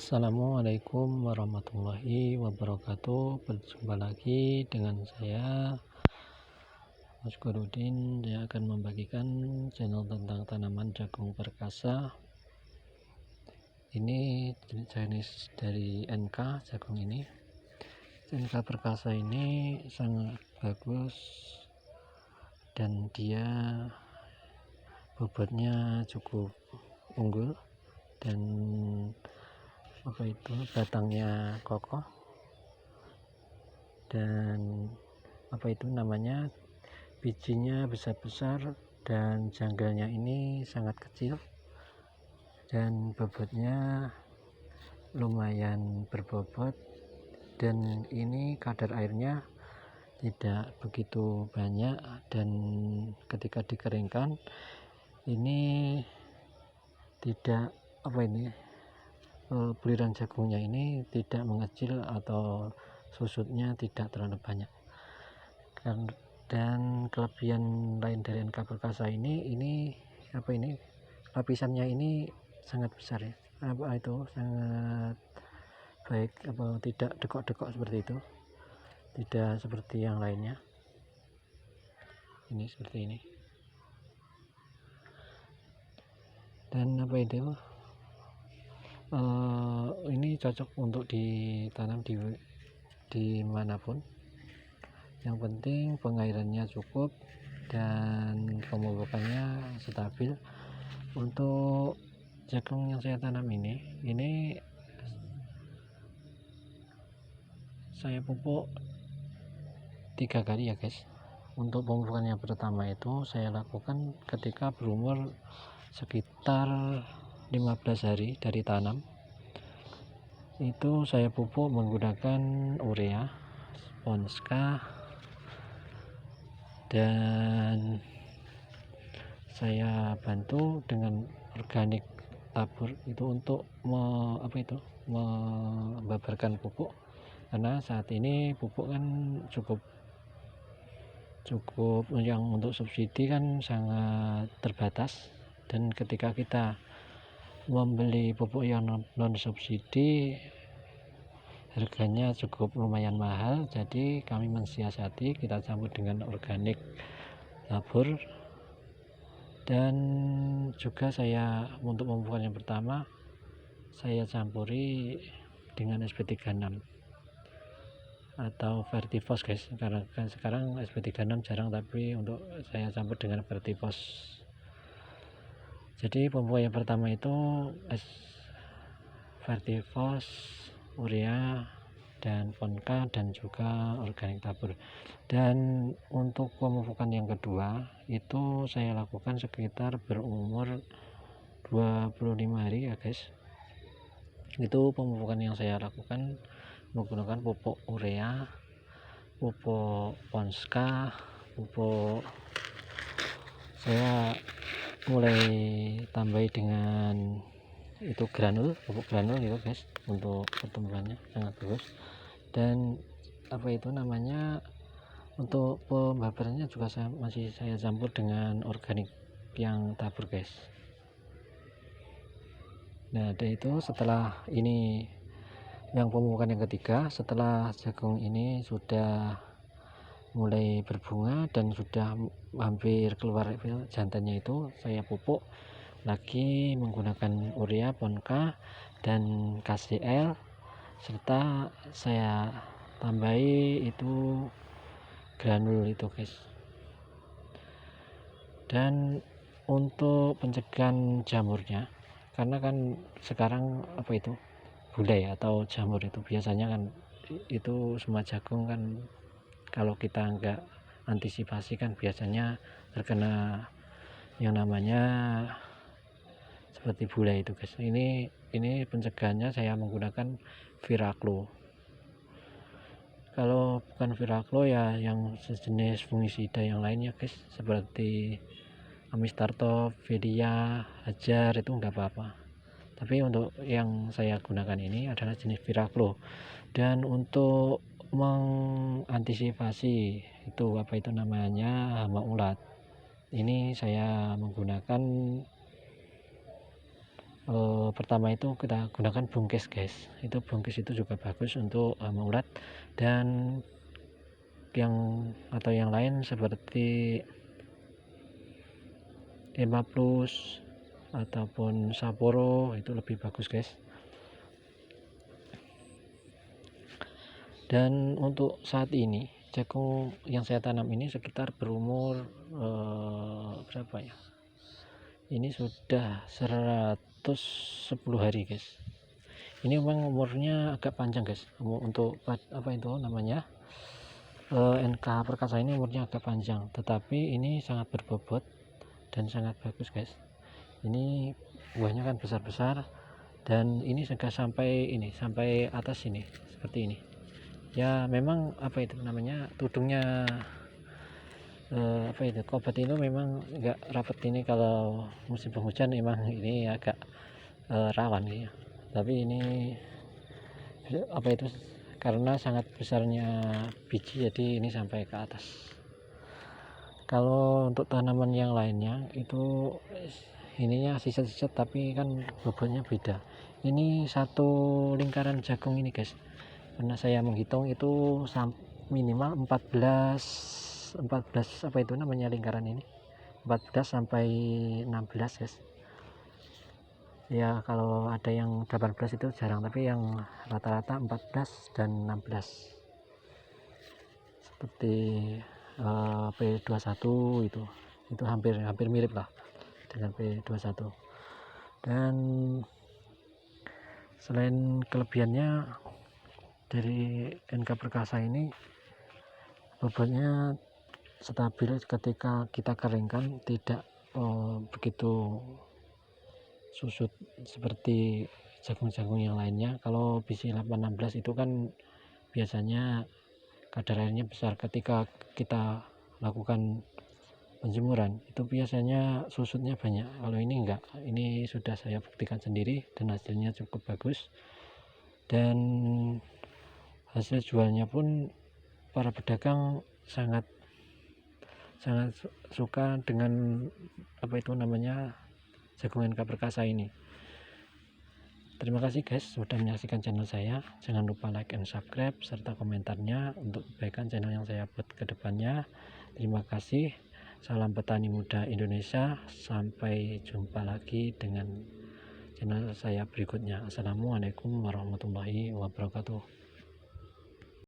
Assalamualaikum warahmatullahi wabarakatuh. Berjumpa lagi dengan saya Mas Gurudin. Saya akan membagikan channel tentang tanaman jagung perkasa. Ini jenis dari NK jagung ini. NK perkasa ini sangat bagus dan dia bobotnya cukup unggul dan batangnya kokoh dan bijinya besar-besar dan janggalnya ini sangat kecil dan bobotnya lumayan berbobot, dan ini kadar airnya tidak begitu banyak, dan ketika dikeringkan ini tidak buliran jagungnya ini tidak mengecil atau susutnya tidak terlalu banyak. Dan kelebihan lain dari NK perkasa ini lapisannya ini sangat besar ya, sangat baik, tidak dekok-dekok seperti itu, tidak seperti yang lainnya. Ini seperti ini, dan ini cocok untuk ditanam di manapun. Yang penting pengairannya cukup dan pemupukannya stabil. Untuk jagung yang saya tanam ini saya pupuk 3 kali ya guys. Untuk pemupukan yang pertama itu saya lakukan ketika berumur sekitar 15 hari dari tanam. Itu saya pupuk menggunakan urea, Ponska, dan saya bantu dengan organik tabur itu untuk membabarkan pupuk, karena saat ini pupuk kan cukup yang untuk subsidi kan sangat terbatas, dan ketika kita membeli pupuk yang non subsidi harganya cukup lumayan mahal. Jadi kami mensiasati kita campur dengan organik tabur, dan juga saya untuk pemupukan yang pertama saya campuri dengan SP36 atau Vertifos guys, karena kan sekarang SP36 jarang, tapi untuk saya campur dengan Vertifos. Jadi pemupukan yang pertama itu Vertifos, urea, dan Ponka, dan juga organik tabur. Dan untuk pemupukan yang kedua itu saya lakukan sekitar berumur 25 hari ya guys. Itu pemupukan yang saya lakukan menggunakan pupuk urea, pupuk Ponska, saya mulai tambahi dengan pupuk granul itu guys. Untuk pertumbuhannya sangat bagus, dan untuk pembabarannya juga saya campur dengan organik yang tabur guys. Nah, itu setelah ini yang pemupukan yang ketiga, setelah jagung ini sudah mulai berbunga dan sudah hampir keluar jantannya, itu saya pupuk lagi menggunakan urea, Ponka, dan KCL, serta saya tambahi itu granul itu guys. Dan untuk pencegahan jamurnya, karena kan sekarang bulai atau jamur itu biasanya kan itu semua jagung kan, kalau kita enggak antisipasi kan biasanya terkena yang namanya seperti bulai itu guys. Ini pencegahannya saya menggunakan Viraclo. Kalau bukan Viraclo ya yang sejenis fungisida yang lainnya guys, seperti Amistartop, Vedia, Hajar, itu enggak apa-apa. Tapi untuk yang saya gunakan ini adalah jenis Viraclo. Dan untuk mengantisipasi hama ulat, ini saya menggunakan Pertama itu kita gunakan bungkis guys, itu bungkis itu juga bagus untuk mengulat, dan yang lain seperti Emma Plus ataupun Sapporo itu lebih bagus guys. Dan untuk saat ini jagung yang saya tanam ini sekitar berumur berapa ya, ini sudah 110 hari guys. Ini memang umurnya agak panjang guys, untuk apa itu namanya, NK perkasa ini umurnya agak panjang, tetapi ini sangat berbobot dan sangat bagus guys. Ini buahnya kan besar-besar, dan ini sudah sampai atas ini seperti ini ya. Memang apa itu namanya, tudungnya apa itu kobat itu memang enggak rapat ini, kalau musim penghujan memang ini agak rawan ya. Tapi ini apa itu, karena sangat besarnya biji, jadi ini sampai ke atas. Kalau untuk tanaman yang lainnya itu ininya sisa-sisa, tapi kan bobotnya beda. Ini satu lingkaran jagung ini guys, karena saya menghitung itu minimal 14 apa itu namanya lingkaran ini, 14 sampai 16 guys ya. Kalau ada yang 18 itu jarang, tapi yang rata-rata 14 dan 16 seperti P21 itu hampir mirip lah dengan P21. Dan selain kelebihannya dari NK perkasa ini, bobotnya stabil ketika kita keringkan, tidak begitu susut seperti jagung-jagung yang lainnya. Kalau biji 816 itu kan biasanya kadar airnya besar, ketika kita lakukan penjemuran itu biasanya susutnya banyak. Kalau ini enggak, ini sudah saya buktikan sendiri dan hasilnya cukup bagus, dan hasil jualnya pun para pedagang sangat suka dengan apa itu namanya jagung NK perkasa ini. Terima kasih guys sudah menyaksikan channel saya. Jangan lupa like and subscribe serta komentarnya untuk kebaikan channel yang saya buat ke depannya. Terima kasih. Salam petani muda Indonesia. Sampai jumpa lagi dengan channel saya berikutnya. Assalamualaikum warahmatullahi wabarakatuh.